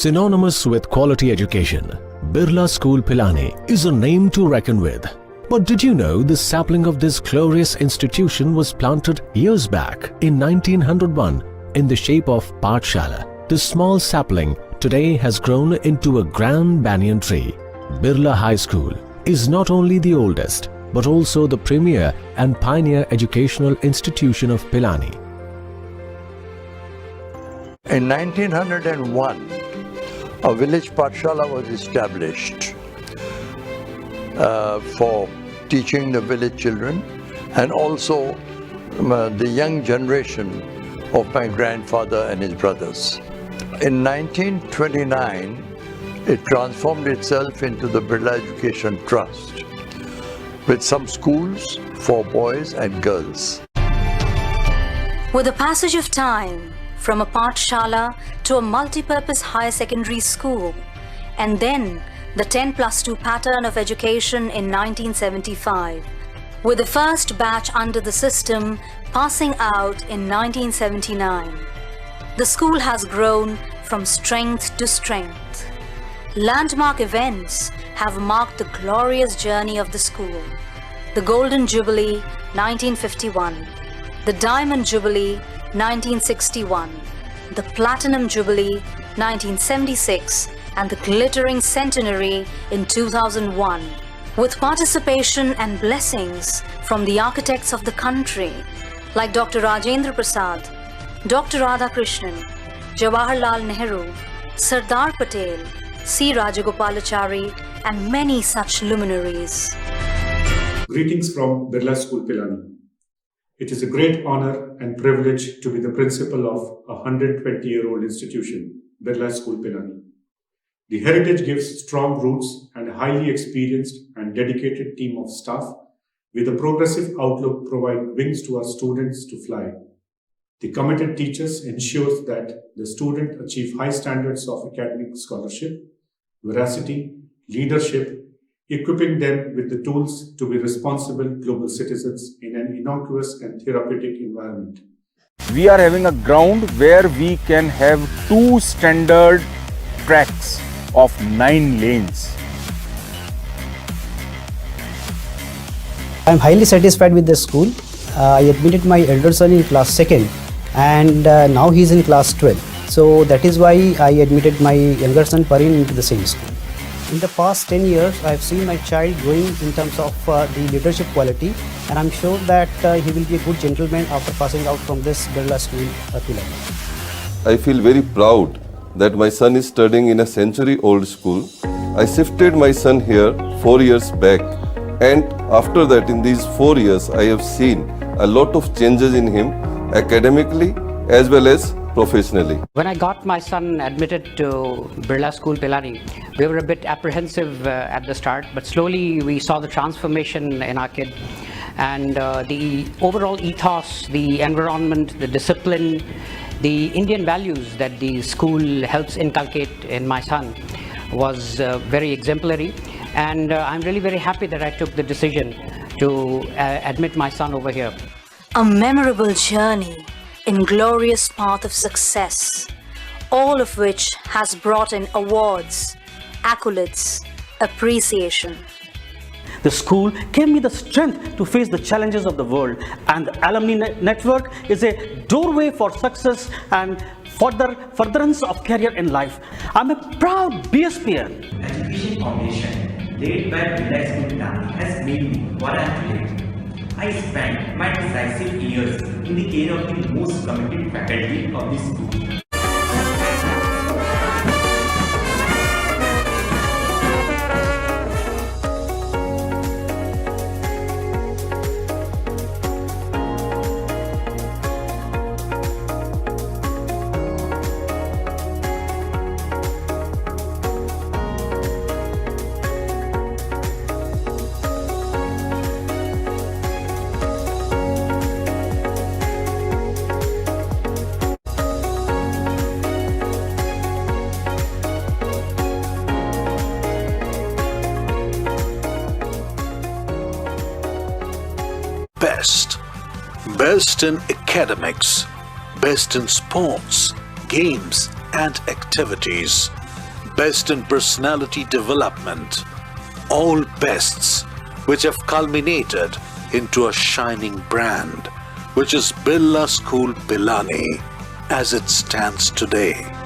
Synonymous with quality education, Birla School Pilani is a name to reckon with. But did you know the sapling of this glorious institution was planted years back in 1901 in the shape of Pathshala? This small sapling today has grown into a grand banyan tree. Birla High School is not only the oldest but also the premier and pioneer educational institution of Pilani. In 1901, a village Pathshala was established for teaching the village children and also the young generation of my grandfather and his brothers. In 1929, it transformed itself into the Birla Education Trust with some schools for boys and girls. With the passage of time, from a Pathshala to a multi-purpose higher secondary school, and then the 10+2 pattern of education in 1975, with the first batch under the system passing out in 1979. The school has grown from strength to strength. Landmark events have marked the glorious journey of the school. The Golden Jubilee, 1951, the Diamond Jubilee, 1961, the Platinum Jubilee, 1976, and the Glittering Centenary in 2001, with participation and blessings from the architects of the country like Dr. Rajendra Prasad, Dr. Radhakrishnan, Jawaharlal Nehru, Sardar Patel, C. Rajagopalachari, and many such luminaries. Greetings from Birla School Pilani. It is a great honor and privilege to be the principal of a 120-year-old institution, Birla School Pilani. The heritage gives strong roots and a highly experienced and dedicated team of staff with a progressive outlook provide wings to our students to fly. The committed teachers ensures that the student achieve high standards of academic scholarship, veracity, leadership, equipping them with the tools to be responsible global citizens in an innocuous and therapeutic environment. We are having a ground where we can have 2 standard tracks of 9 lanes. I am highly satisfied with the school. I admitted my elder son in class 2nd and now he is in class 12. So that is why I admitted my younger son Parin into the same school. In the past 10 years, I have seen my child growing in terms of the leadership quality, and I am sure that he will be a good gentleman after passing out from this Birla School, Pilani. I feel very proud that my son is studying in a century-old school. I shifted my son here 4 years back, and after that, in these 4 years, I have seen a lot of changes in him academically as well as professionally. When I got my son admitted to Birla School Pilani, we were a bit apprehensive at the start, but slowly we saw the transformation in our kid, and the overall ethos, the environment, the discipline, the Indian values that the school helps inculcate in my son was very exemplary, and I'm really very happy that I took the decision to admit my son over here. A memorable journey in glorious path of success, all of which has brought in awards, accolades, appreciation. The school gave me the strength to face the challenges of the world, and the alumni network is a doorway for success and furtherance of career in life. I'm a proud BSPN. Education foundation led by Birla School Pilani has made me what I am today. I spent my decisive years in the care of the most committed faculty of the school. Best in academics, best in sports, games and activities, best in personality development, all bests which have culminated into a shining brand, which is Birla School Pilani as it stands today.